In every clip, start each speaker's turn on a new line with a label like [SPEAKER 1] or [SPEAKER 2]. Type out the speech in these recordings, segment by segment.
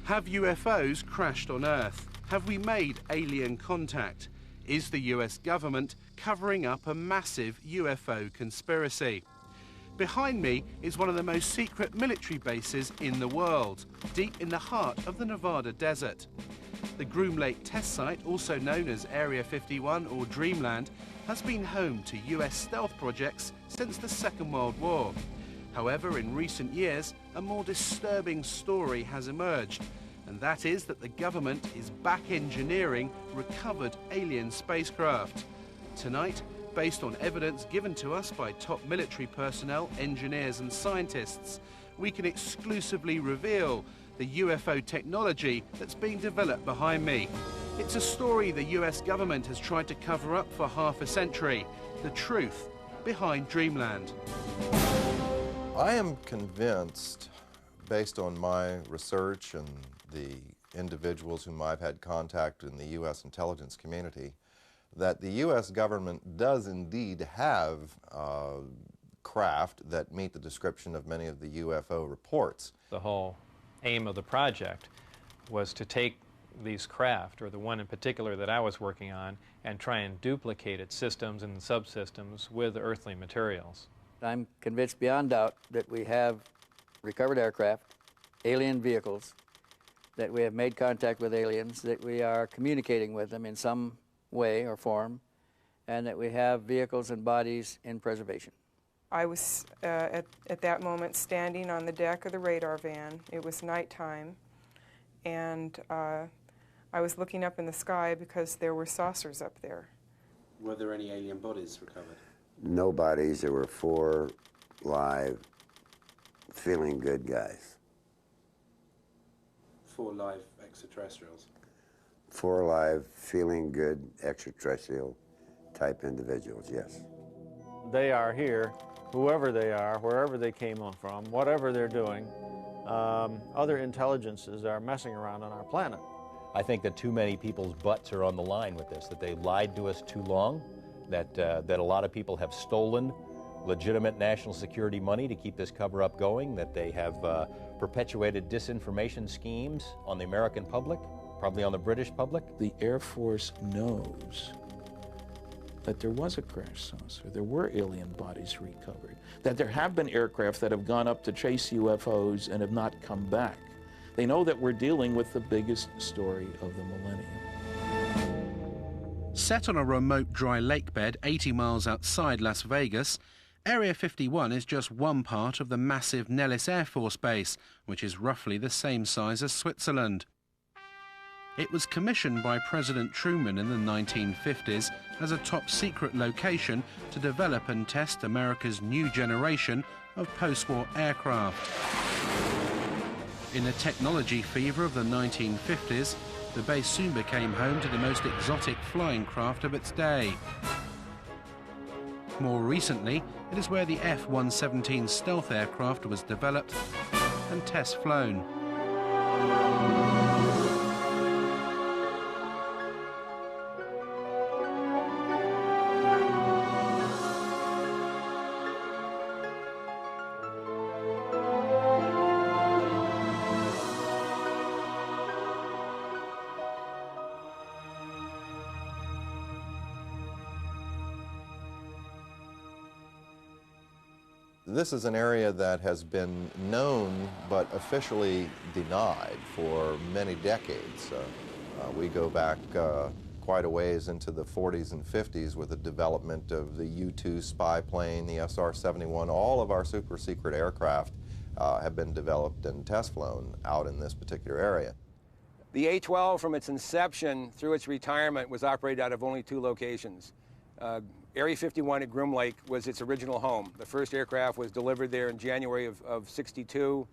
[SPEAKER 1] Have UFOs crashed on Earth? Have we made alien contact? Is the US government covering up a massive UFO conspiracy? Behind me is one of the most secret military bases in the world, deep in the heart of the Nevada desert. The Groom Lake test site, also known as Area 51 or Dreamland, has been home to US stealth projects since the Second World War. However, in recent years, a more disturbing story has emerged, and that is that the government is back engineering recovered alien spacecraft. Tonight, based on evidence given to us by top military personnel, engineers and scientists, we can exclusively reveal the UFO technology that's being developed behind me. It's a story the US government has tried to cover up for half a century. The truth behind Dreamland.
[SPEAKER 2] I am convinced, based on my research and the individuals whom I've had contact in the US intelligence community, that the US government does indeed have craft that meet the description of many of the UFO reports.
[SPEAKER 3] The whole aim of the project was to take these craft, or the one in particular that I was working on, and try and duplicate its systems and subsystems with earthly materials.
[SPEAKER 4] I'm convinced beyond doubt that we have recovered aircraft, alien vehicles, that we have made contact with aliens, that we are communicating with them in some way or form, and that we have vehicles and bodies in preservation.
[SPEAKER 5] I was at that moment standing on the deck of the radar van. It was nighttime, and I was looking up in the sky because there were saucers up there.
[SPEAKER 1] Were there any alien bodies recovered?
[SPEAKER 6] No bodies. There were 4 live, feeling good guys.
[SPEAKER 1] 4 live extraterrestrials?
[SPEAKER 6] 4 live, feeling good extraterrestrial type individuals, yes.
[SPEAKER 7] They are here, whoever they are, wherever they came from, whatever they're doing. Other intelligences are messing around on our planet.
[SPEAKER 8] I think that too many people's butts are on the line with this, that they lied to us too long, that a lot of people have stolen legitimate national security money to keep this cover-up going, that they have perpetuated disinformation schemes on the American public, probably on the British public.
[SPEAKER 9] The Air Force knows that there was a crash saucer, there were alien bodies recovered, that there have been aircraft that have gone up to chase UFOs and have not come back. They know that we're dealing with the biggest story of the millennium.
[SPEAKER 1] Set on a remote dry lake bed 80 miles outside Las Vegas, Area 51 is just one part of the massive Nellis Air Force Base, which is roughly the same size as Switzerland. It was commissioned by President Truman in the 1950s as a top-secret location to develop and test America's new generation of post-war aircraft. In the technology fever of the 1950s, the base soon became home to the most exotic flying craft of its day. More recently, it is where the F-117 stealth aircraft was developed and test flown.
[SPEAKER 2] This is an area that has been known but officially denied for many decades. We go back quite a ways into the 40s and 50s with the development of the U-2 spy plane, the SR-71. All of our super secret aircraft have been developed and test flown out in this particular area.
[SPEAKER 10] The A-12 from its inception through its retirement was operated out of only 2 locations. Area 51 at Groom Lake was its original home. The first aircraft was delivered there in January of '62,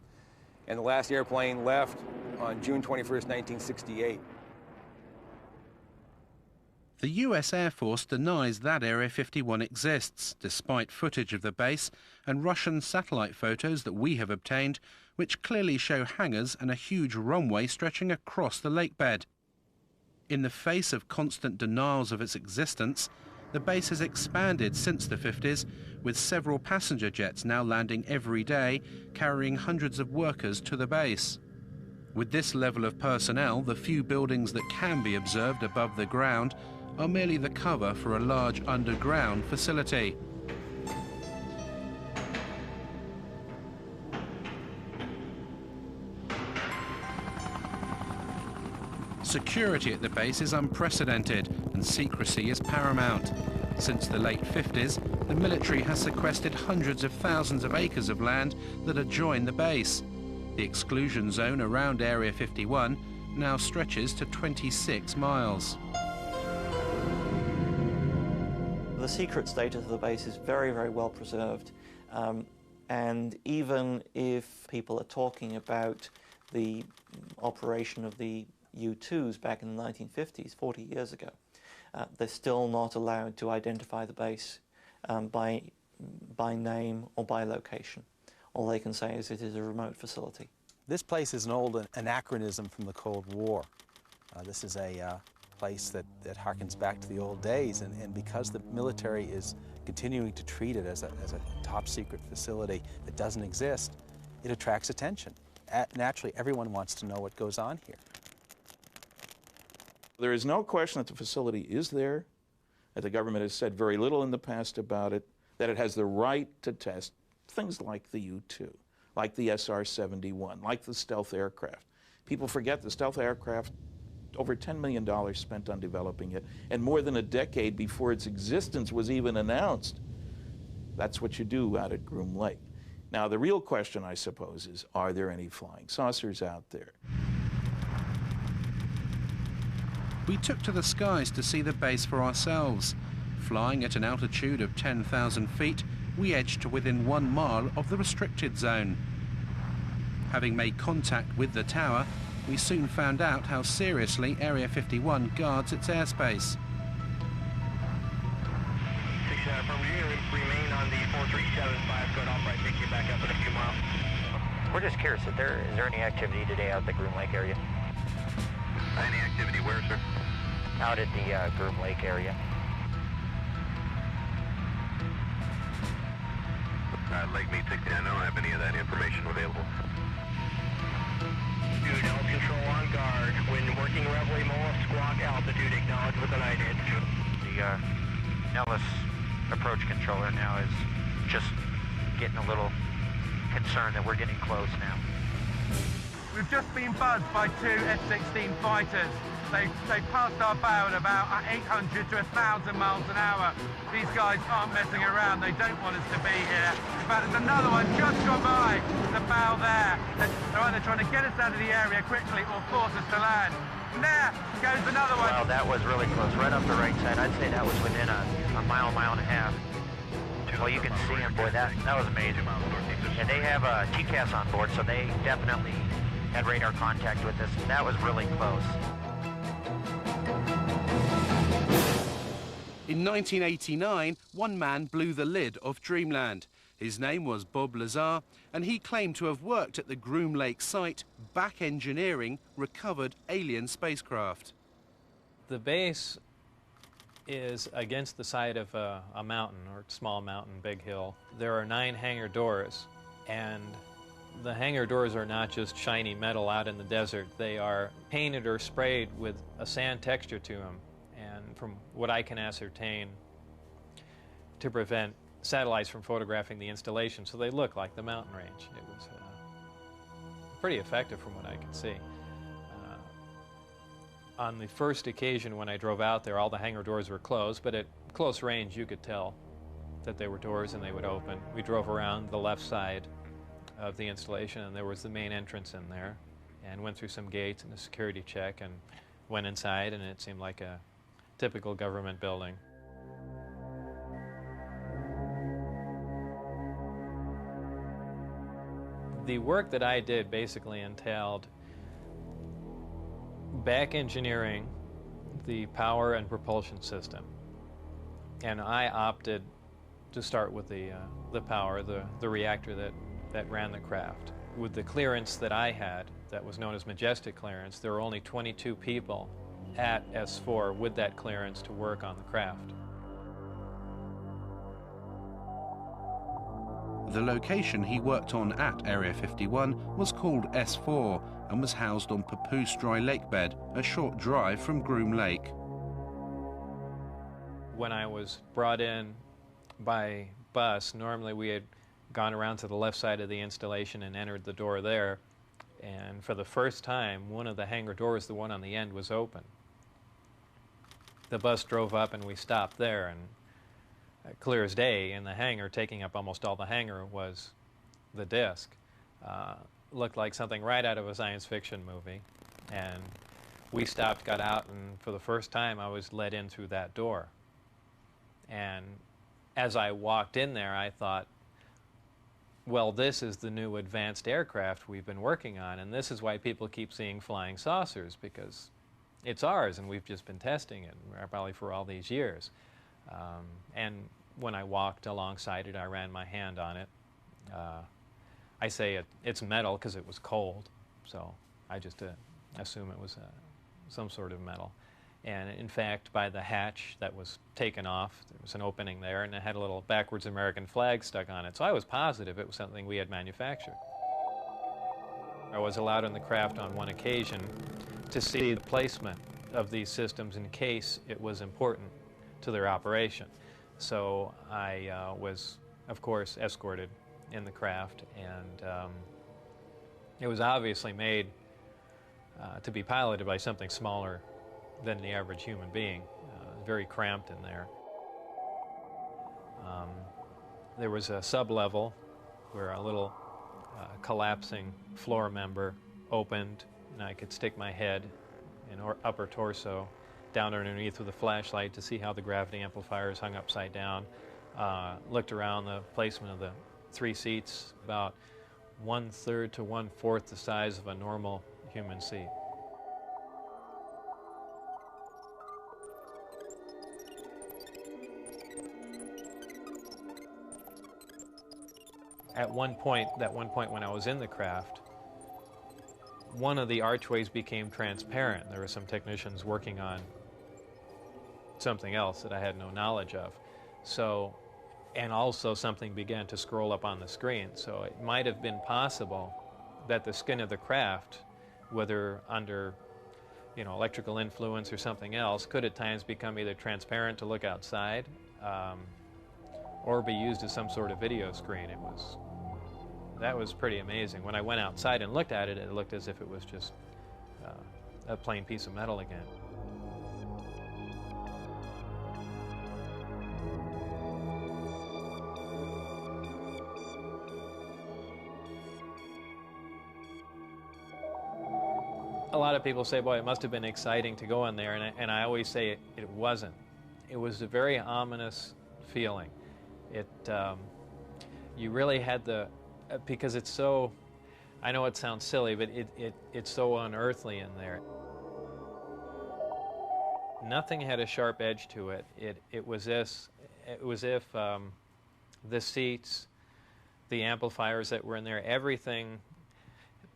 [SPEAKER 10] and the last airplane left on June 21st, 1968.
[SPEAKER 1] The US Air Force denies that Area 51 exists, despite footage of the base and Russian satellite photos that we have obtained, which clearly show hangars and a huge runway stretching across the lake bed. In the face of constant denials of its existence, the base has expanded since the 50s, with several passenger jets now landing every day, carrying hundreds of workers to the base. With this level of personnel, the few buildings that can be observed above the ground are merely the cover for a large underground facility. Security at the base is unprecedented and secrecy is paramount. Since the late 50s, the military has sequestered hundreds of thousands of acres of land that adjoin the base. The exclusion zone around Area 51 now stretches to 26 miles.
[SPEAKER 11] The secret status of the base is very, very well preserved. And even if people are talking about the operation of the U-2s back in the 1950s, 40 years ago, they're still not allowed to identify the base by name or by location. All they can say is it is a remote facility.
[SPEAKER 12] This place is an old anachronism from the Cold War. This is a place that harkens back to the old days, and because the military is continuing to treat it as a top secret facility that doesn't exist, it attracts attention. Naturally, everyone wants to know what goes on here.
[SPEAKER 9] There is no question that the facility is there, that the government has said very little in the past about it, that it has the right to test things like the U-2, like the SR-71, like the stealth aircraft. People forget the stealth aircraft, over $10 million spent on developing it, and more than a decade before its existence was even announced. That's what you do out at Groom Lake. Now, the real question, I suppose, is, are there any flying saucers out there?
[SPEAKER 1] We took to the skies to see the base for ourselves. Flying at an altitude of 10,000 feet, we edged to within 1 mile of the restricted zone. Having made contact with the tower, we soon found out how seriously Area 51 guards its airspace.
[SPEAKER 13] Remain on the 4375, good off right, take you back up in a few miles. We're just curious, is there any activity today out at the Groom Lake area? Any activity where, sir? Out at the Groom Lake area. Lake Mead 60, I don't have any of that information available. Dude, L control on guard. When working Reveille Mola squawk altitude, acknowledge with an IDID. The Nellis approach controller now is just getting a little concerned that we're getting close now.
[SPEAKER 1] We've just been buzzed by 2 F-16 fighters. They passed our bow at about 800 to 1,000 miles an hour. These guys aren't messing around. They don't want us to be here. In fact, there's another one just gone by the bow there. They're either trying to get us out of the area quickly or force us to land. And there goes another one.
[SPEAKER 13] Well, that was really close, right off the right side. I'd say that was within a mile, mile and a half. Well, you can see them, boy, that was amazing. And they have TCAS on board, so they definitely had radar contact with us. That was really close.
[SPEAKER 1] In 1989, one man blew the lid off Dreamland. His name was Bob Lazar, and he claimed to have worked at the Groom Lake site, back engineering recovered alien spacecraft.
[SPEAKER 3] The base is against the side of a mountain, or small mountain, big hill. There are 9 hangar doors, and the hangar doors are not just shiny metal out in the desert. They are painted or sprayed with a sand texture to them, and from what I can ascertain, to prevent satellites from photographing the installation, so they look like the mountain range. It was pretty effective from what I could see. On the first occasion when I drove out there, all the hangar doors were closed, but at close range you could tell that they were doors and they would open. We drove around the left side of the installation, and there was the main entrance in there, and went through some gates and a security check and went inside, and it seemed like a typical government building. The work that I did basically entailed back engineering the power and propulsion system, and I opted to start with the power, the reactor that ran the craft. With the clearance that I had, that was known as Majestic clearance, there were only 22 people at S4 with that clearance to work on the craft.
[SPEAKER 1] The location he worked on at Area 51 was called S4 and was housed on Papoose Dry Lake Bed, a short drive from Groom Lake.
[SPEAKER 3] When I was brought in by bus, normally we had gone around to the left side of the installation and entered the door there. And for the first time, one of the hangar doors, the one on the end, was open. The bus drove up and we stopped there, and clear as day in the hangar, taking up almost all the hangar, was the disc. Looked like something right out of a science fiction movie. And we stopped, got out, and for the first time I was let in through that door. And as I walked in there, I thought, well, this is the new advanced aircraft we've been working on, and this is why people keep seeing flying saucers, because it's ours and we've just been testing it probably for all these years. And when I walked alongside it, I ran my hand on it. I say it's metal because it was cold, so I just assume it was some sort of metal. And in fact, by the hatch that was taken off, there was an opening there, and it had a little backwards American flag stuck on it. So I was positive it was something we had manufactured. I was allowed on the craft on one occasion to see the placement of these systems in case it was important to their operation. So I was, of course, escorted in the craft, and it was obviously made to be piloted by something smaller than the average human being. Very cramped in there. There was a sub-level where a little collapsing floor member opened, and I could stick my head and upper torso down underneath with a flashlight to see how the gravity amplifiers hung upside down. Looked around the placement of the 3 seats, about 1/3 to 1/4 the size of a normal human seat. At one point when I was in the craft, one of the archways became transparent. There were some technicians working on something else that I had no knowledge of. So, and also something began to scroll up on the screen. So it might have been possible that the skin of the craft, whether under, electrical influence or something else, could at times become either transparent to look outside, or be used as some sort of video screen. That was pretty amazing. When I went outside and looked at it, it looked as if it was just a plain piece of metal again. A lot of people say, boy, it must have been exciting to go in there, and I always say it wasn't. It was a very ominous feeling. You really had because it's so, I know it sounds silly, but it's so unearthly in there. Nothing had a sharp edge to it. It was if the seats, the amplifiers that were in there, everything,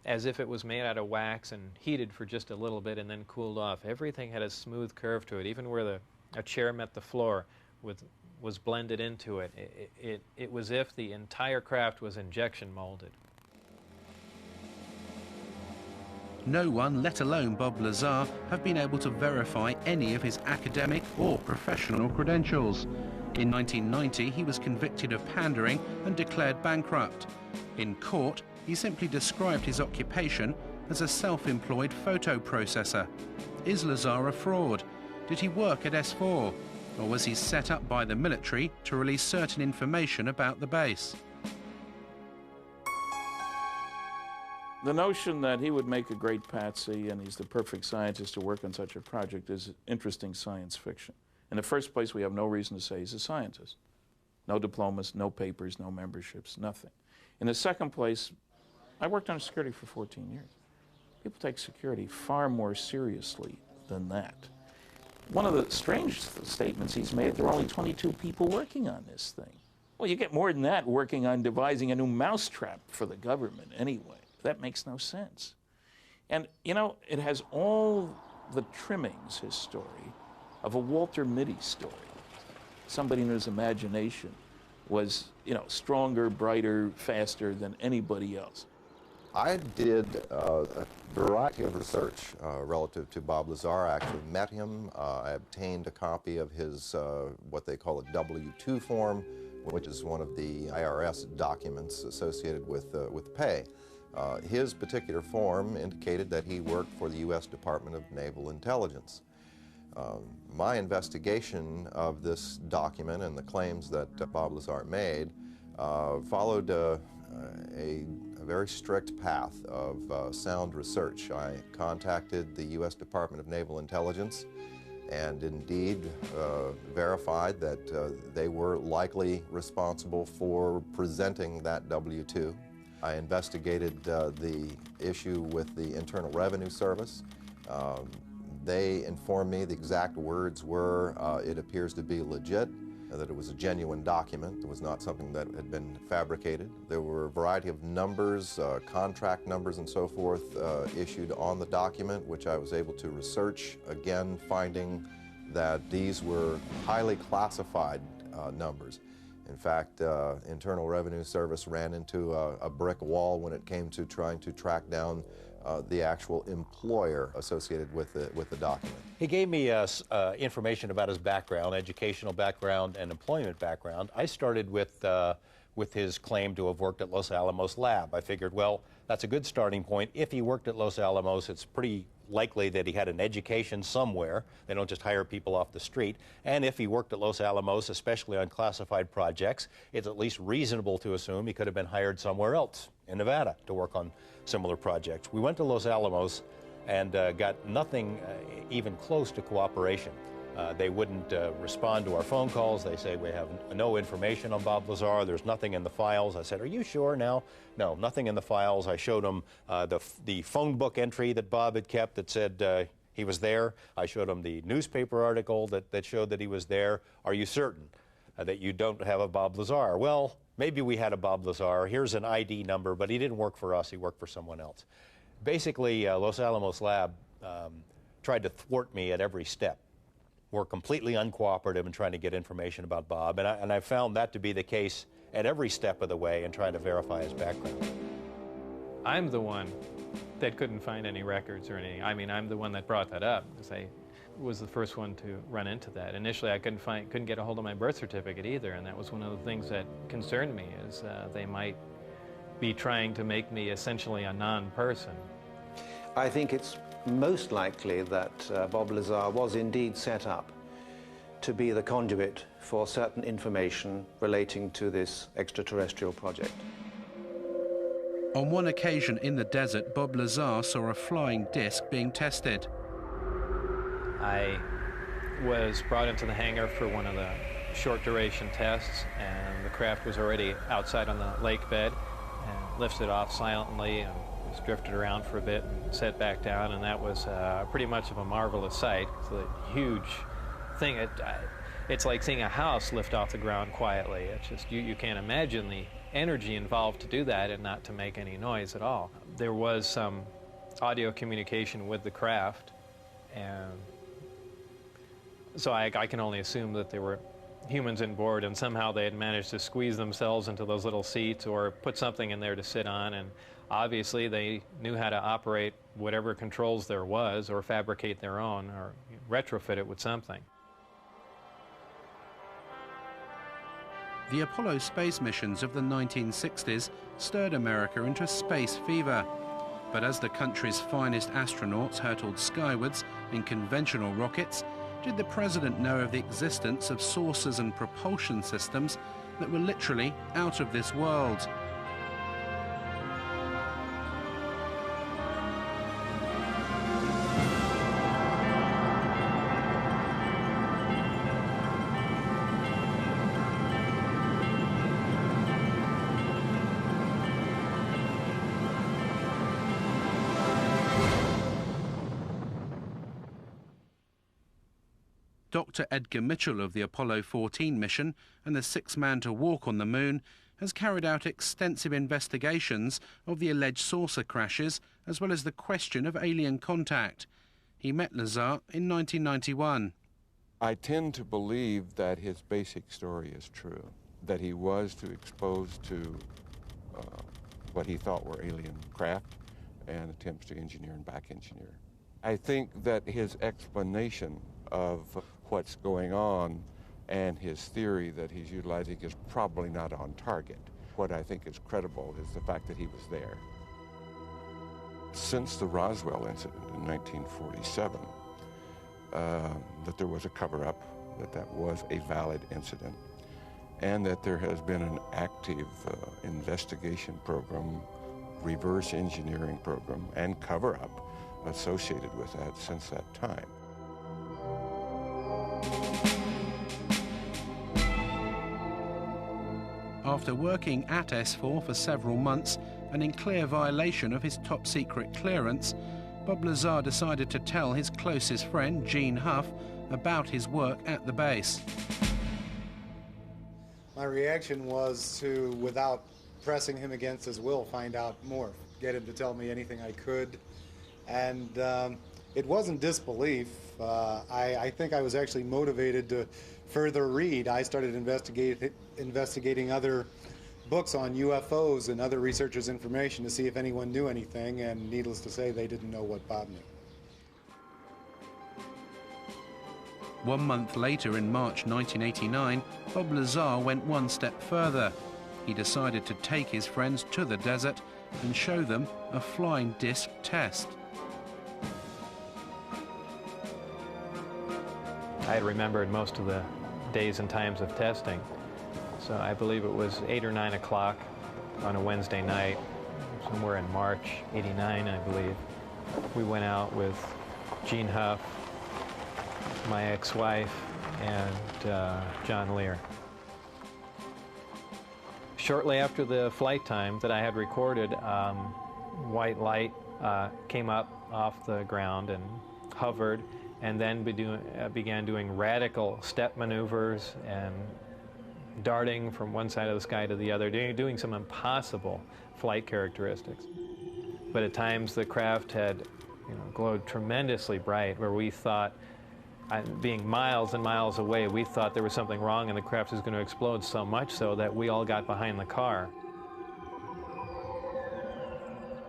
[SPEAKER 3] as if it was made out of wax and heated for just a little bit and then cooled off. Everything had a smooth curve to it, even where a chair met the floor was blended into it. It was if the entire craft was injection molded.
[SPEAKER 1] No one, let alone Bob Lazar, have been able to verify any of his academic or professional credentials. In 1990, he was convicted of pandering and declared bankrupt. In court, he simply described his occupation as a self-employed photo processor. Is Lazar a fraud? Did he work at S4? Or was he set up by the military to release certain information about the base?
[SPEAKER 9] The notion that he would make a great patsy and he's the perfect scientist to work on such a project is interesting science fiction. In the first place, we have no reason to say he's a scientist. No diplomas, no papers, no memberships, nothing. In the second place, I worked on security for 14 years. People take security far more seriously than that. One of the strange statements he's made, there are only 22 people working on this thing. Well, you get more than that working on devising a new mousetrap for the government anyway. That makes no sense. And, it has all the trimmings, his story, of a Walter Mitty story. Somebody in his imagination was, you know, stronger, brighter, faster than anybody else.
[SPEAKER 2] I did a variety of research relative to Bob Lazar. I actually met him. I obtained a copy of his, what they call a W-2 form, which is one of the IRS documents associated with pay. His particular form indicated that he worked for the U.S. Department of Naval Intelligence. My investigation of this document and the claims that Bob Lazar made followed a very strict path of sound research. I contacted the U.S. Department of Naval Intelligence and indeed verified that they were likely responsible for presenting that W-2. I investigated the issue with the Internal Revenue Service. They informed me the exact words were, it appears to be legit, that it was a genuine document. It was not something that had been fabricated. There were a variety of numbers, contract numbers and so forth, issued on the document, which I was able to research, again finding that these were highly classified numbers. In fact, Internal Revenue Service ran into a brick wall when it came to trying to track down the actual employer associated with the document.
[SPEAKER 8] He gave me information about his background, educational background and employment background. I started with his claim to have worked at Los Alamos Lab. I figured, well, that's a good starting point. If he worked at Los Alamos, it's pretty likely that he had an education somewhere. They don't just hire people off the street. And if he worked at Los Alamos, especially on classified projects, it's at least reasonable to assume he could have been hired somewhere else in Nevada to work on similar projects. We went to Los Alamos and got nothing even close to cooperation. They wouldn't respond to our phone calls. They say, we have no information on Bob Lazar. There's nothing in the files. I said, are you sure now? No, nothing in the files. I showed them the phone book entry that Bob had kept that said he was there. I showed him the newspaper article that showed that he was there. Are you certain that you don't have a Bob Lazar? Well, maybe we had a Bob Lazar. Here's an ID number, but he didn't work for us. He worked for someone else. Basically, Los Alamos Lab tried to thwart me at every step. Were completely uncooperative in trying to get information about Bob, and I found that to be the case at every step of the way in trying to verify his background.
[SPEAKER 3] I'm the one that couldn't find any records or anything. I mean, I'm the one that brought that up, because I was the first one to run into that. Initially, I couldn't get a hold of my birth certificate either, and that was one of the things that concerned me, is they might be trying to make me essentially a non-person.
[SPEAKER 14] I think it's most likely that Bob Lazar was indeed set up to be the conduit for certain information relating to this extraterrestrial project.
[SPEAKER 1] On one occasion in the desert, Bob Lazar saw a flying disc being tested.
[SPEAKER 3] I was brought into the hangar for one of the short duration tests, and the craft was already outside on the lake bed and lifted off silently and was drifted around for a bit and set back down, and that was pretty much of a marvelous sight. It's a huge thing. It's like seeing a house lift off the ground quietly. It's just, you can't imagine the energy involved to do that and not to make any noise at all. There was some audio communication with the craft, and so I can only assume that there were humans on board, and somehow they had managed to squeeze themselves into those little seats or put something in there to sit on, and obviously they knew how to operate whatever controls there was, or fabricate their own, or retrofit it with something.
[SPEAKER 1] The Apollo space missions of the 1960s stirred America into space fever. But as the country's finest astronauts hurtled skywards in conventional rockets, did the president know of the existence of sources and propulsion systems that were literally out of this world? Dr. Edgar Mitchell of the Apollo 14 mission and the sixth man to walk on the moon has carried out extensive investigations of the alleged saucer crashes, as well as the question of alien contact. He met Lazar in 1991.
[SPEAKER 15] I tend to believe that his basic story is true, that he was to expose to what he thought were alien craft and attempts to engineer and back engineer. I think that his explanation of what's going on and his theory that he's utilizing is probably not on target. What I think is credible is the fact that he was there. Since the Roswell incident in 1947, that there was a cover-up, that was a valid incident, and that there has been an active investigation program, reverse engineering program, and cover-up associated with that since that time.
[SPEAKER 1] After working at S4 for several months and in clear violation of his top-secret clearance, Bob Lazar decided to tell his closest friend, Gene Huff, about his work at the base.
[SPEAKER 16] My reaction was to, without pressing him against his will, find out more, get him to tell me anything I could. And it wasn't disbelief. I think I was actually motivated to further read. I started investigating other books on UFOs and other researchers' information to see if anyone knew anything, and needless to say, they didn't know what Bob knew.
[SPEAKER 1] 1 month later, in March 1989, Bob Lazar went one step further. He decided to take his friends to the desert and show them a flying disc test.
[SPEAKER 3] I had remembered most of the days and times of testing. So I believe it was 8 or 9 o'clock on a Wednesday night, somewhere in March '89, I believe. We went out with Gene Huff, my ex-wife, and John Lear. Shortly after the flight time that I had recorded, white light came up off the ground and hovered, and then began doing radical step maneuvers and darting from one side of the sky to the other, doing some impossible flight characteristics. But at times the craft had glowed tremendously bright, where we thought, being miles and miles away, we thought there was something wrong and the craft was going to explode, so much so that we all got behind the car.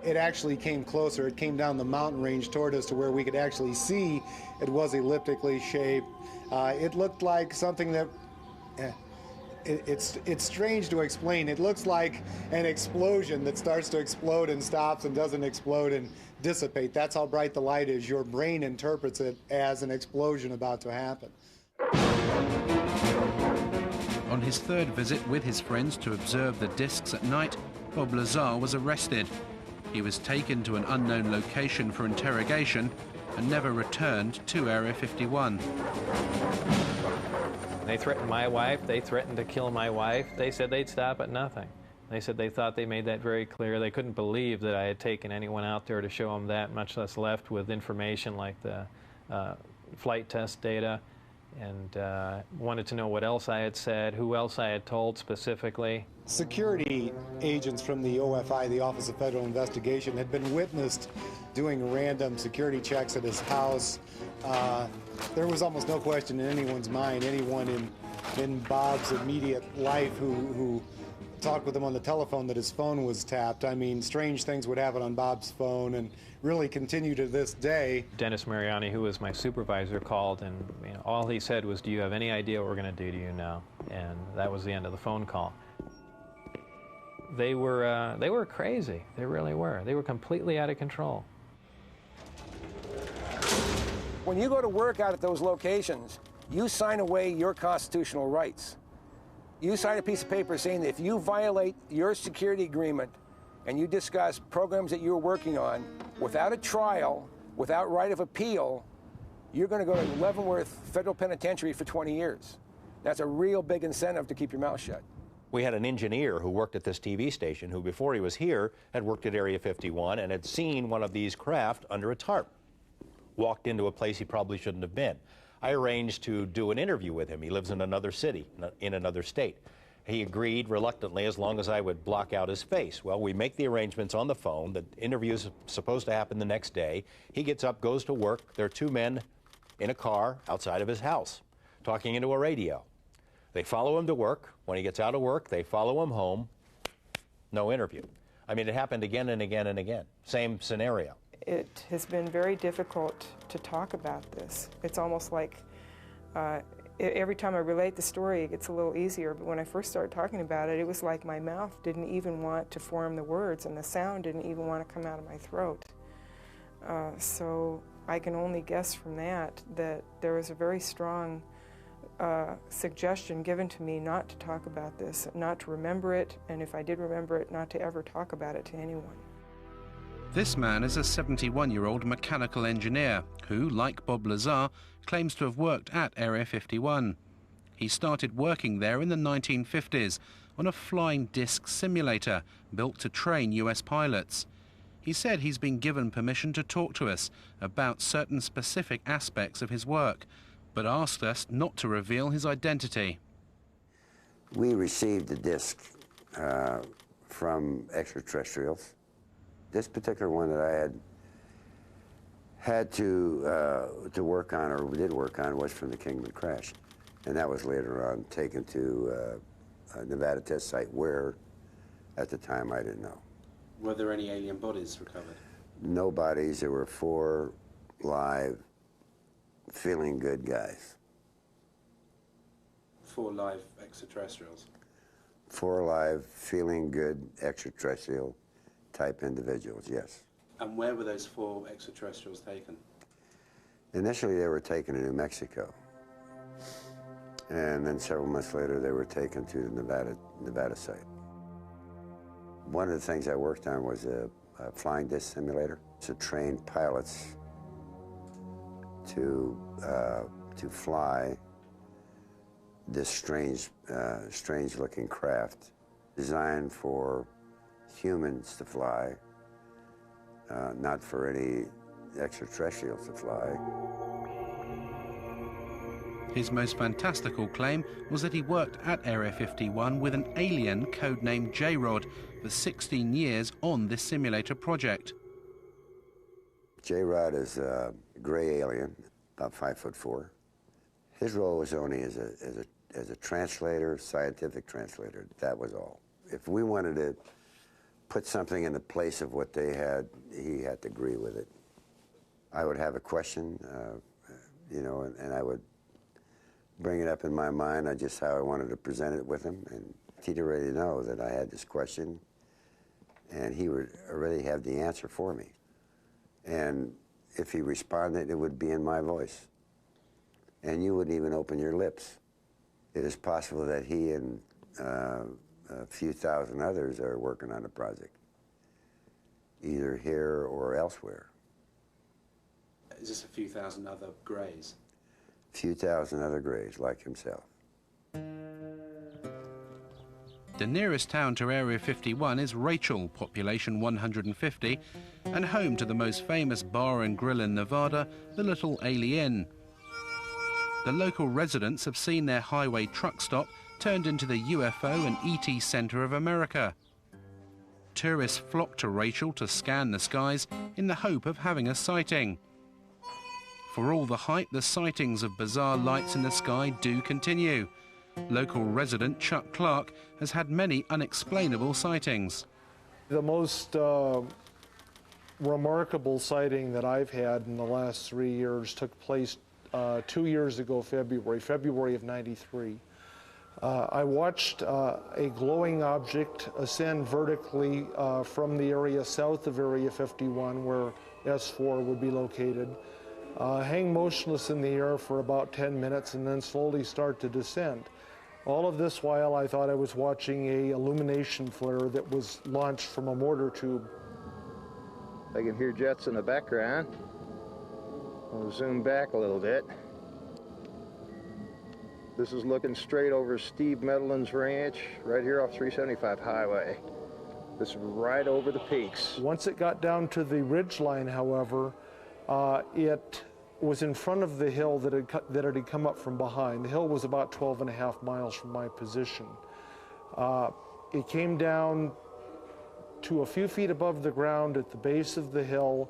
[SPEAKER 16] It actually came closer. It came down the mountain range toward us to where we could actually see it was elliptically shaped. It looked like something that, it's strange to explain. It looks like an explosion that starts to explode and stops and doesn't explode and dissipate. That's how bright the light is. Your brain interprets it as an explosion about to happen.
[SPEAKER 1] On his third visit with his friends to observe the discs at night, Bob Lazar was arrested. He was taken to an unknown location for interrogation and never returned to Area 51.
[SPEAKER 3] They threatened my wife. They threatened to kill my wife. They said they'd stop at nothing. They said they thought they made that very clear. They couldn't believe that I had taken anyone out there to show them that, much less left with information like the flight test data, and wanted to know what else I had said, who else I had told specifically.
[SPEAKER 16] Security agents from the OFI, the Office of Federal Investigation, had been witnessed doing random security checks at his house. There was almost no question in anyone's mind, anyone in Bob's immediate life who talked with him on the telephone, that his phone was tapped. I mean, strange things would happen on Bob's phone and really continue to this day.
[SPEAKER 3] Dennis Mariani, who was my supervisor, called, and all he said was, "Do you have any idea what we're going to do to you now?" And that was the end of the phone call. They were crazy. They really were. They were completely out of control.
[SPEAKER 10] When you go to work out at those locations, you sign away your constitutional rights. You sign a piece of paper saying that if you violate your security agreement and you discuss programs that you're working on without a trial, without right of appeal, you're going to go to Leavenworth Federal Penitentiary for 20 years. That's a real big incentive to keep your mouth shut.
[SPEAKER 8] We had an engineer who worked at this TV station who, before he was here, had worked at Area 51 and had seen one of these craft under a tarp. Walked into a place he probably shouldn't have been. I arranged to do an interview with him. He lives in another city, in another state. He agreed reluctantly as long as I would block out his face. Well, we make the arrangements on the phone. The interview is supposed to happen the next day. He gets up, goes to work. There are two men in a car outside of his house talking into a radio. They follow him to work. When he gets out of work, they follow him home. No interview. I mean, it happened again and again and again. Same scenario.
[SPEAKER 5] It has been very difficult to talk about this. It's almost like every time I relate the story, it gets a little easier. But when I first started talking about it, it was like my mouth didn't even want to form the words, and the sound didn't even want to come out of my throat. So I can only guess from that there was a very strong suggestion given to me not to talk about this, not to remember it, and if I did remember it, not to ever talk about it to anyone.
[SPEAKER 1] This man is a 71-year-old mechanical engineer who, like Bob Lazar, claims to have worked at Area 51. He started working there in the 1950s on a flying disc simulator built to train US pilots. He said he's been given permission to talk to us about certain specific aspects of his work, but asked us not to reveal his identity.
[SPEAKER 6] We received a disc from extraterrestrials. This particular one that I had to work on, or did work on, was from the Kingman crash. And that was later on taken to a Nevada test site where, at the time, I didn't know.
[SPEAKER 1] Were there any alien bodies recovered?
[SPEAKER 6] No bodies. There were 4 live, feeling good guys.
[SPEAKER 1] 4 live extraterrestrials?
[SPEAKER 6] 4 live, feeling good extraterrestrial type individuals, yes.
[SPEAKER 1] And where were those 4 extraterrestrials taken?
[SPEAKER 6] Initially, they were taken to New Mexico. And then several months later, they were taken to the Nevada site. One of the things I worked on was a flying disc simulator to train pilots to fly this strange-looking craft designed for humans to fly, not for any extraterrestrials to fly.
[SPEAKER 1] His most fantastical claim was that he worked at Area 51 with an alien codenamed J-Rod for 16 years on this simulator project.
[SPEAKER 6] J-Rod is a gray alien, about 5'4". His role was only as a translator, scientific translator. That was all. If we wanted to put something in the place of what they had, he had to agree with it. I would have a question, you know, and I would bring it up in my mind, just how I wanted to present it with him, and he'd already know that I had this question, and he would already have the answer for me. And if he responded, it would be in my voice. And you wouldn't even open your lips. It is possible that he and a few thousand others are working on the project, either here or elsewhere.
[SPEAKER 1] Is this a few thousand other greys?
[SPEAKER 6] Few thousand other greys like himself.
[SPEAKER 1] The nearest town to Area 51 is Rachel, population 150, and home to the most famous bar and grill in Nevada, the Little Alien. The local residents have seen their highway truck stop turned into the UFO and ET Center of America. Tourists flock to Rachel to scan the skies in the hope of having a sighting. For all the hype, the sightings of bizarre lights in the sky do continue. Local resident Chuck Clark has had many unexplainable sightings.
[SPEAKER 7] The most remarkable sighting that I've had in the last 3 years took place 2 years ago, February of '93. I watched a glowing object ascend vertically from the area south of Area 51, where S4 would be located, hang motionless in the air for about 10 minutes and then slowly start to descend. All of this while I thought I was watching a illumination flare that was launched from a mortar tube.
[SPEAKER 17] I can hear jets in the background. I'll zoom back a little bit. This is looking straight over Steve Medelin's ranch, right here off 375 Highway. This is right over the peaks.
[SPEAKER 7] Once it got down to the ridge line, however, it was in front of the hill that it had come up from behind. The hill was about 12.5 miles from my position. It came down to a few feet above the ground at the base of the hill,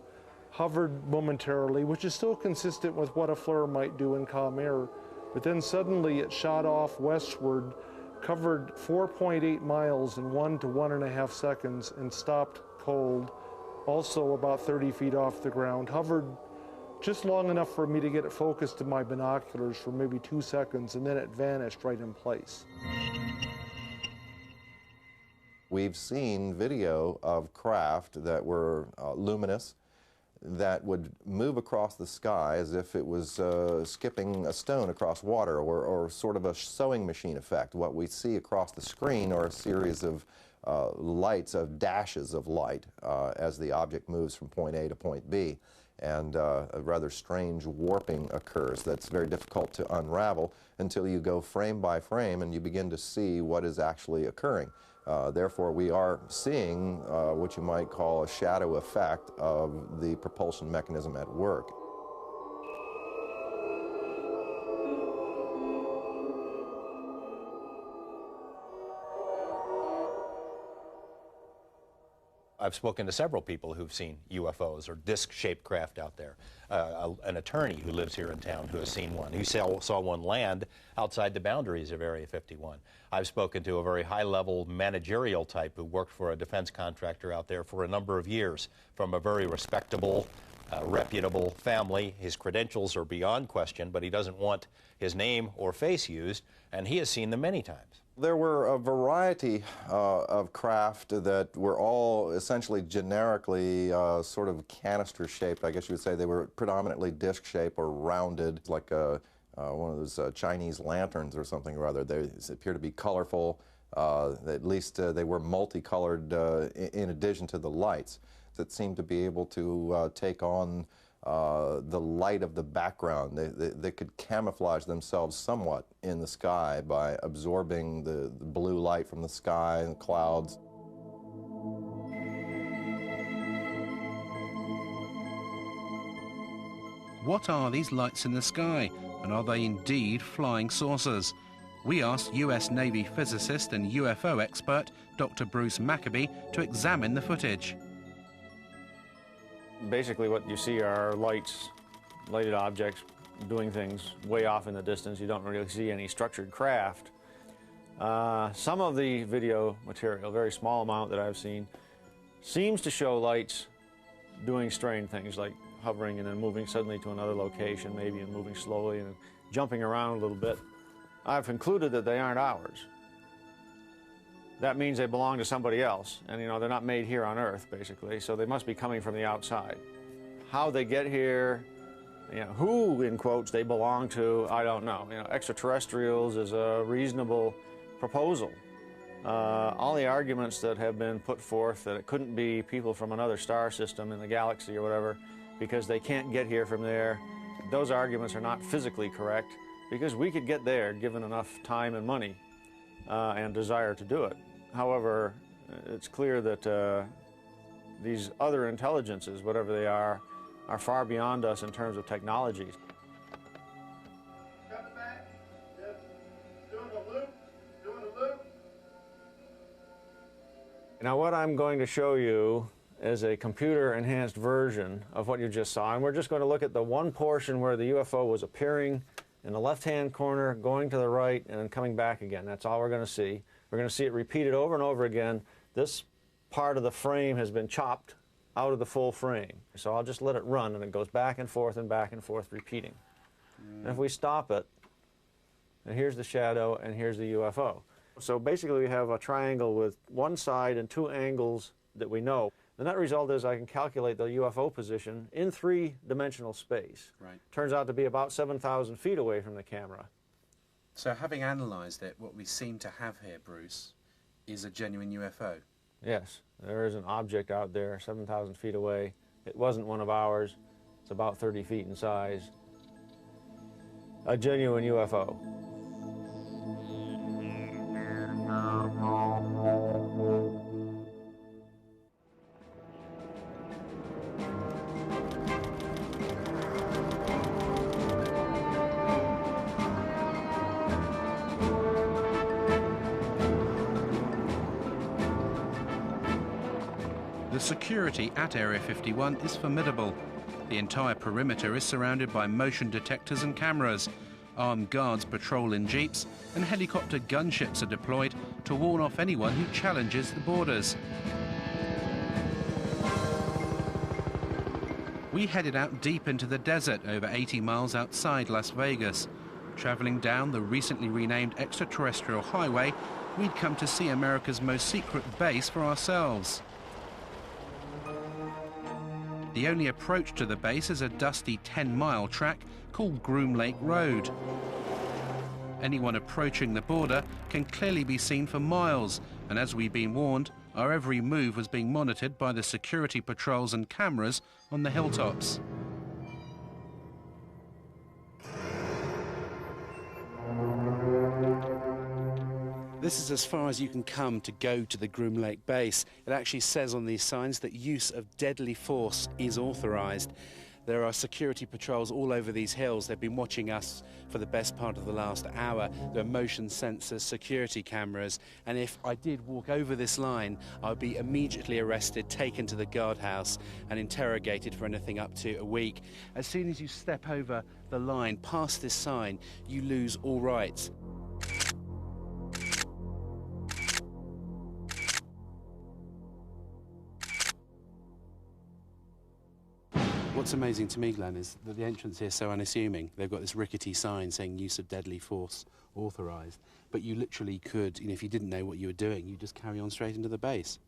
[SPEAKER 7] hovered momentarily, which is still consistent with what a flare might do in calm air, but then suddenly it shot off westward, covered 4.8 miles in 1 to 1.5 seconds, and stopped cold, also about 30 feet off the ground, hovered just long enough for me to get it focused in my binoculars for maybe 2 seconds, and then it vanished right in place.
[SPEAKER 2] We've seen video of craft that were luminous, that would move across the sky as if it was skipping a stone across water, or sort of a sewing machine effect. What we see across the screen are a series of lights, of dashes of light, as the object moves from point A to point B. And a rather strange warping occurs that's very difficult to unravel until you go frame by frame and you begin to see what is actually occurring. Therefore, we are seeing what you might call a shadow effect of the propulsion mechanism at work.
[SPEAKER 8] I've spoken to several people who've seen UFOs or disc-shaped craft out there. An attorney who lives here in town who has seen one. He saw one land outside the boundaries of Area 51. I've spoken to a very high-level managerial type who worked for a defense contractor out there for a number of years, from a very respectable, reputable family. His credentials are beyond question, but he doesn't want his name or face used, and he has seen them many times.
[SPEAKER 2] There were a variety of craft that were all essentially generically sort of canister-shaped, I guess you would say. They were predominantly disc-shaped or rounded, like one of those Chinese lanterns or something or other. They appear to be colorful. At least they were multicolored in addition to the lights that seemed to be able to take on the light of the background. They could camouflage themselves somewhat in the sky by absorbing the blue light from the sky and the clouds.
[SPEAKER 1] What are these lights in the sky, and are they indeed flying saucers? We asked US Navy physicist and UFO expert Dr. Bruce Maccabee to examine the footage.
[SPEAKER 18] Basically what you see are lighted objects doing things way off in the distance. You don't really see any structured craft. Some of the video material, a very small amount that I've seen, seems to show lights doing strange things like hovering and then moving suddenly to another location, maybe, and moving slowly and jumping around a little bit. I've concluded that they aren't ours. That means they belong to somebody else, and they're not made here on Earth, basically, so they must be coming from the outside. How they get here, who, in quotes, they belong to, I don't know. Extraterrestrials is a reasonable proposal. All the arguments that have been put forth that it couldn't be people from another star system in the galaxy or whatever because they can't get here from there, those arguments are not physically correct, because we could get there given enough time and money and desire to do it. However, it's clear that these other intelligences, whatever they are far beyond us in terms of technologies. Now what I'm going to show you is a computer-enhanced version of what you just saw, and we're just going to look at the one portion where the UFO was appearing in the left-hand corner, going to the right, and then coming back again. That's all we're going to see. We're going to see it repeated over and over again. This part of the frame has been chopped out of the full frame. So I'll just let it run, and it goes back and forth, repeating. And if we stop it, and here's the shadow, and here's the UFO. So basically we have a triangle with one side and two angles that we know. The net result is I can calculate the UFO position in three-dimensional space.
[SPEAKER 1] Right.
[SPEAKER 18] Turns out to be about 7,000 feet away from the camera.
[SPEAKER 1] So having analysed it, what we seem to have here, Bruce, is a genuine UFO.
[SPEAKER 18] Yes, there is an object out there 7,000 feet away. It wasn't one of ours. It's about 30 feet in size. A genuine UFO.
[SPEAKER 1] The security at Area 51 is formidable. The entire perimeter is surrounded by motion detectors and cameras. Armed guards patrol in jeeps and helicopter gunships are deployed to warn off anyone who challenges the borders. We headed out deep into the desert over 80 miles outside Las Vegas. Traveling down the recently renamed extraterrestrial highway, we'd come to see America's most secret base for ourselves. The only approach to the base is a dusty 10-mile track called Groom Lake Road. Anyone approaching the border can clearly be seen for miles, and as we've been warned, our every move was being monitored by the security patrols and cameras on the hilltops. This is as far as you can come to go to the Groom Lake base. It actually says on these signs that use of deadly force is authorized. There are security patrols all over these hills. They've been watching us for the best part of the last hour. There are motion sensors, security cameras, and if I did walk over this line, I would be immediately arrested, taken to the guardhouse and interrogated for anything up to a week. As soon as you step over the line, past this sign, you lose all rights. What's amazing to me, Glenn, is that the entrance here is so unassuming. They've got this rickety sign saying use of deadly force authorised, but you literally could, if you didn't know what you were doing, you just carry on straight into the base.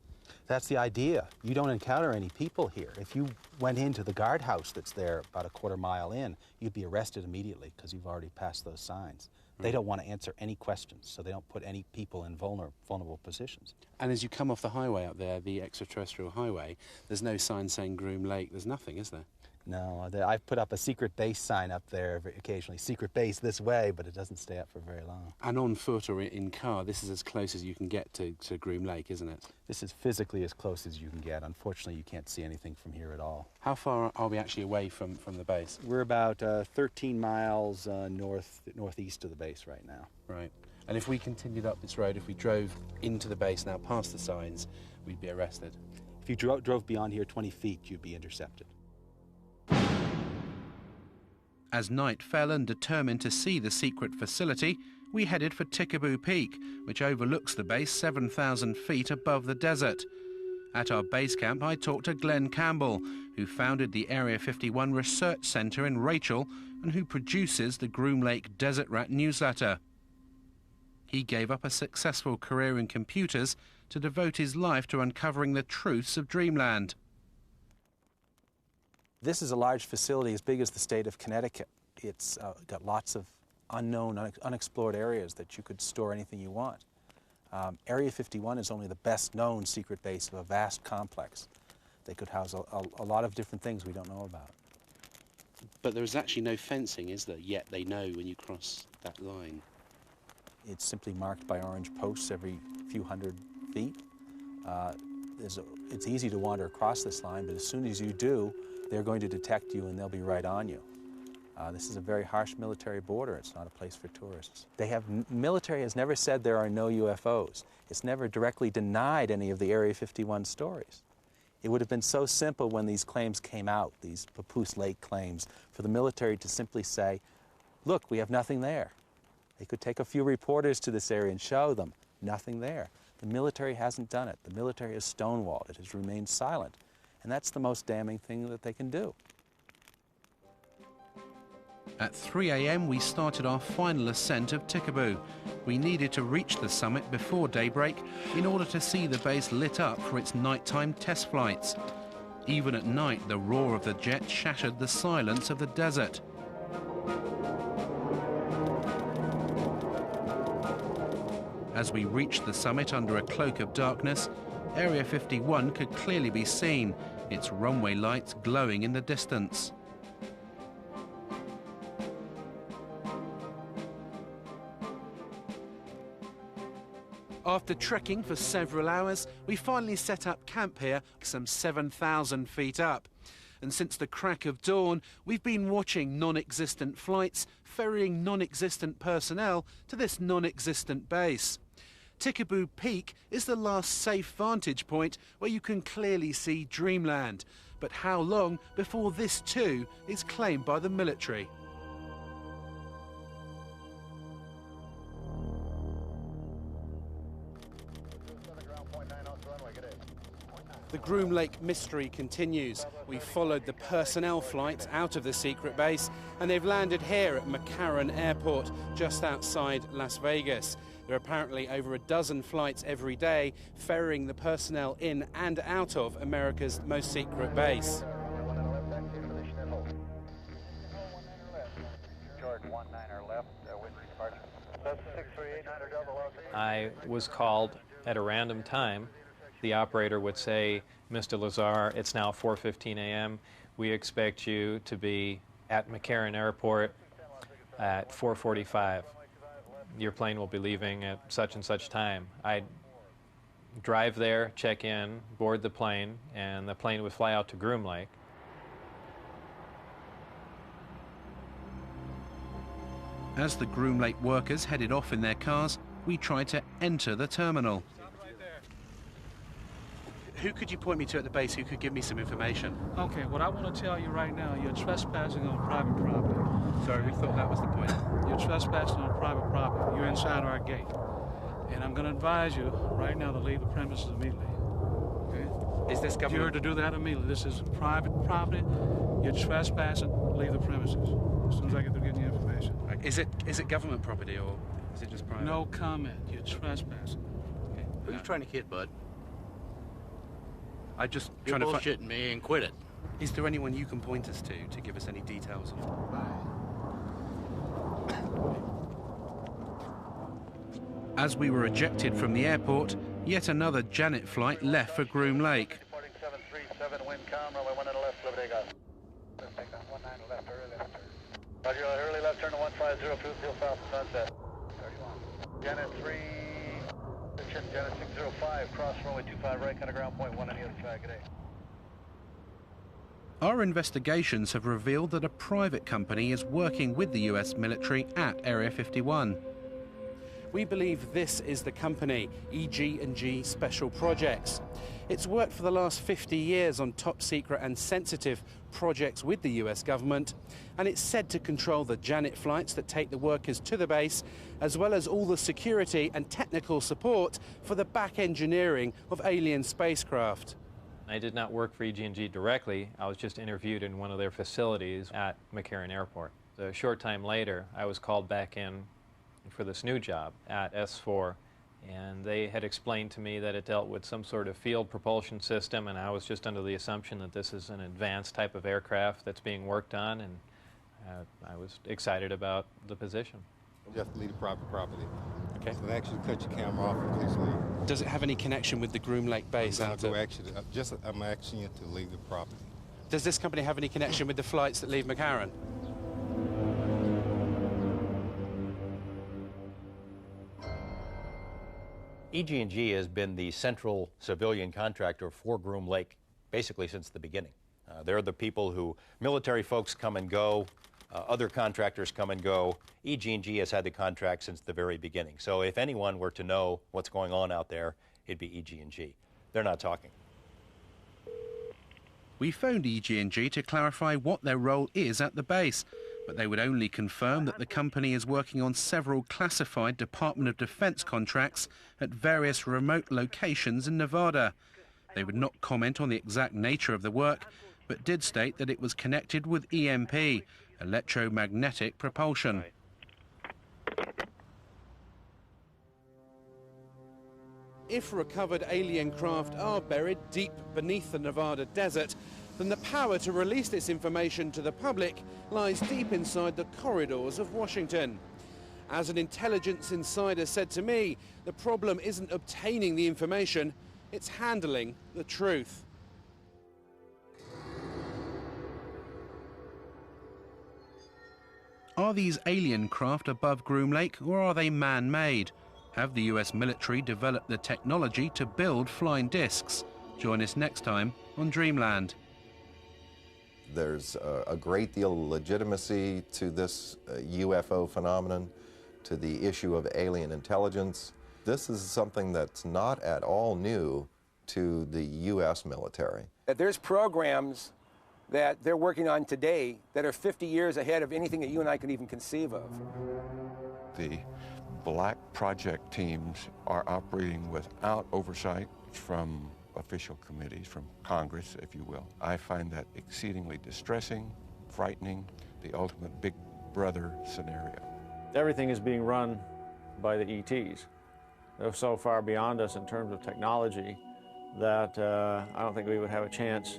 [SPEAKER 12] That's the idea. You don't encounter any people here. If you went into the guardhouse that's there about a quarter mile in, you'd be arrested immediately because you've already passed those signs. They don't want to answer any questions, so they don't put any people in vulnerable positions.
[SPEAKER 1] And as you come off the highway up there, the extraterrestrial highway, there's no sign saying Groom Lake. There's nothing, is there?
[SPEAKER 12] No, I've put up a secret base sign up there occasionally. Secret base this way, but it doesn't stay up for very long.
[SPEAKER 1] And on foot or in car, this is as close as you can get to Groom Lake, isn't it?
[SPEAKER 12] This is physically as close as you can get. Unfortunately, you can't see anything from here at all.
[SPEAKER 1] How far are we actually away from the base?
[SPEAKER 12] We're about 13 miles northeast of the base right now.
[SPEAKER 1] Right. And if we continued up this road, if we drove into the base now past the signs, we'd be arrested?
[SPEAKER 12] If you drove beyond here 20 feet, you'd be intercepted.
[SPEAKER 1] As night fell and determined to see the secret facility, we headed for Tikaboo Peak, which overlooks the base 7,000 feet above the desert. At our base camp, I talked to Glenn Campbell, who founded the Area 51 Research Centre in Rachel and who produces the Groom Lake Desert Rat newsletter. He gave up a successful career in computers to devote his life to uncovering the truths of Dreamland.
[SPEAKER 12] This is a large facility as big as the state of Connecticut. It's got lots of unknown, unexplored areas that you could store anything you want. Area 51 is only the best known secret base of a vast complex. They could house a lot of different things we don't know about.
[SPEAKER 1] But there's actually no fencing, is there? Yet they know when you cross that line.
[SPEAKER 12] It's simply marked by orange posts every few hundred feet. It's easy to wander across this line, but as soon as you do, they're going to detect you and they'll be right on you. This is a very harsh military border. It's not a place for tourists. Military has never said there are no UFOs. It's never directly denied any of the Area 51 stories. It would have been so simple when these claims came out, these Papoose Lake claims, for the military to simply say, look, we have nothing there. They could take a few reporters to this area and show them, nothing there. The military hasn't done it. The military has stonewalled. It has remained silent. And that's the most damning thing that they can do.
[SPEAKER 1] At 3 a.m. we started our final ascent of Tikaboo. We needed to reach the summit before daybreak in order to see the base lit up for its nighttime test flights. Even at night, the roar of the jet shattered the silence of the desert. As we reached the summit under a cloak of darkness, Area 51 could clearly be seen, its runway lights glowing in the distance. After trekking for several hours, we finally set up camp here, some 7,000 feet up. And since the crack of dawn, we've been watching non-existent flights, ferrying non-existent personnel to this non-existent base. Tikaboo Peak is the last safe vantage point where you can clearly see Dreamland. But how long before this too is claimed by the military? The Groom Lake mystery continues. We've followed the personnel flights out of the secret base, and they've landed here at McCarran Airport, just outside Las Vegas. There are apparently over a dozen flights every day, ferrying the personnel in and out of America's most secret base.
[SPEAKER 3] I was called at a random time. The operator would say, "Mr. Lazar, it's now 4:15 a.m. We expect you to be at McCarran Airport at 4:45. Your plane will be leaving at such and such time." I'd drive there, check in, board the plane, and the plane would fly out to Groom Lake.
[SPEAKER 1] As the Groom Lake workers headed off in their cars, we tried to enter the terminal. Who could you point me to at the base who could give me some information?
[SPEAKER 19] Okay, what I want to tell you right now, you're trespassing on private property.
[SPEAKER 1] Sorry, we thought that was the point.
[SPEAKER 19] You're trespassing on private property. You're inside our gate. And I'm going to advise you right now to leave the premises immediately. Okay?
[SPEAKER 1] Is this government?
[SPEAKER 19] You're to do that immediately. This is private property. You're trespassing. Leave the premises as soon as I get to getting you information.
[SPEAKER 1] Is it government property or is it just private?
[SPEAKER 19] No comment. You're trespassing. Okay?
[SPEAKER 20] Who are you trying to kid, bud?
[SPEAKER 1] I just
[SPEAKER 20] You're
[SPEAKER 1] trying to
[SPEAKER 20] bullshitting me and quit it.
[SPEAKER 1] Is there anyone you can point us to give us any details As we were ejected from the airport, yet another Janet flight left for Groom Lake.
[SPEAKER 21] Reporting 737, wind calm, runway 1 and a left, Liberty Golf. Take that 19 left, early left turn. Roger, early left turn to 150, fuel south of sunset. 31. Janet 3, Janet 605, cross runway 25 right, kind of ground point 1 on the other side, good day.
[SPEAKER 1] Our investigations have revealed that a private company is working with the US military at Area 51. We believe this is the company, EG&G Special Projects. It's worked for the last 50 years on top secret and sensitive projects with the US government, and it's said to control the Janet flights that take the workers to the base, as well as all the security and technical support for the back engineering of alien spacecraft.
[SPEAKER 3] I did not work for EG&G directly. I was just interviewed in one of their facilities at McCarran Airport. A short time later, I was called back in for this new job at S4, and they had explained to me that it dealt with some sort of field propulsion system, and I was just under the assumption that this is an advanced type of aircraft that's being worked on, and I was excited about the position.
[SPEAKER 22] You have to leave the private property.
[SPEAKER 1] Okay.
[SPEAKER 22] So they actually cut your camera off and please leave.
[SPEAKER 1] Does it have any connection with the Groom Lake base?
[SPEAKER 22] I'm asking you to leave the property.
[SPEAKER 1] Does this company have any connection with the flights that leave McCarran?
[SPEAKER 8] EG&G has been the central civilian contractor for Groom Lake basically since the beginning. They're the people who military folks come and go, other contractors come and go. EG&G has had the contract since the very beginning. So if anyone were to know what's going on out there, it'd be EG&G. They're not talking.
[SPEAKER 1] We phoned EG&G to clarify what their role is at the base, but they would only confirm that the company is working on several classified Department of Defense contracts at various remote locations in Nevada. They would not comment on the exact nature of the work, but did state that it was connected with EMP, electromagnetic propulsion. If recovered alien craft are buried deep beneath the Nevada desert, then the power to release this information to the public lies deep inside the corridors of Washington. As an intelligence insider said to me, the problem isn't obtaining the information, it's handling the truth. Are these alien craft above Groom Lake, or are they man-made? Have the US military developed the technology to build flying discs? Join us next time on Dreamland.
[SPEAKER 2] There's a great deal of legitimacy to this UFO phenomenon, to the issue of alien intelligence. This is something that's not at all new to the US military.
[SPEAKER 10] There's programs that they're working on today that are 50 years ahead of anything that you and I could even conceive of.
[SPEAKER 15] The black project teams are operating without oversight from official committees from Congress, if you will. I find that exceedingly distressing, frightening, the ultimate big brother scenario.
[SPEAKER 18] Everything is being run by the ETs. They're so far beyond us in terms of technology that I don't think we would have a chance.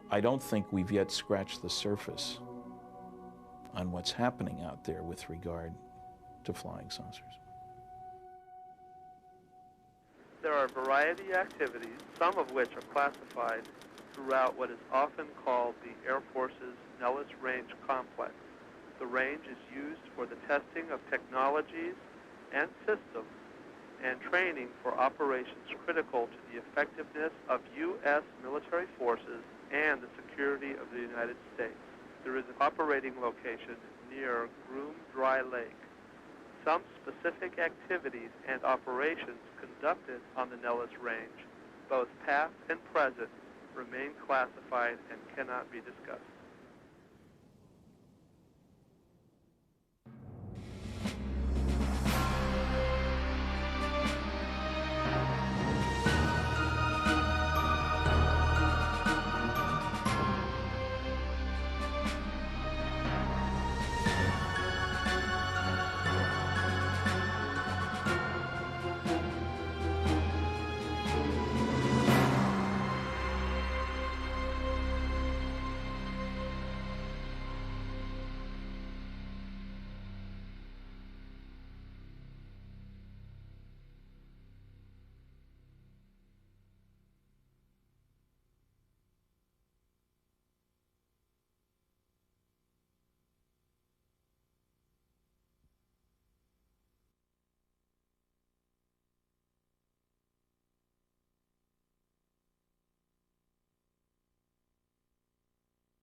[SPEAKER 9] I don't think we've yet scratched the surface on what's happening out there with regard to flying saucers.
[SPEAKER 4] There are a variety of activities, some of which are classified throughout what is often called the Air Force's Nellis Range Complex. The range is used for the testing of technologies and systems and training for operations critical to the effectiveness of U.S. military forces and the security of the United States. There is an operating location near Groom Dry Lake. Some specific activities and operations conducted on the Nellis Range, both past and present, remain classified and cannot be discussed.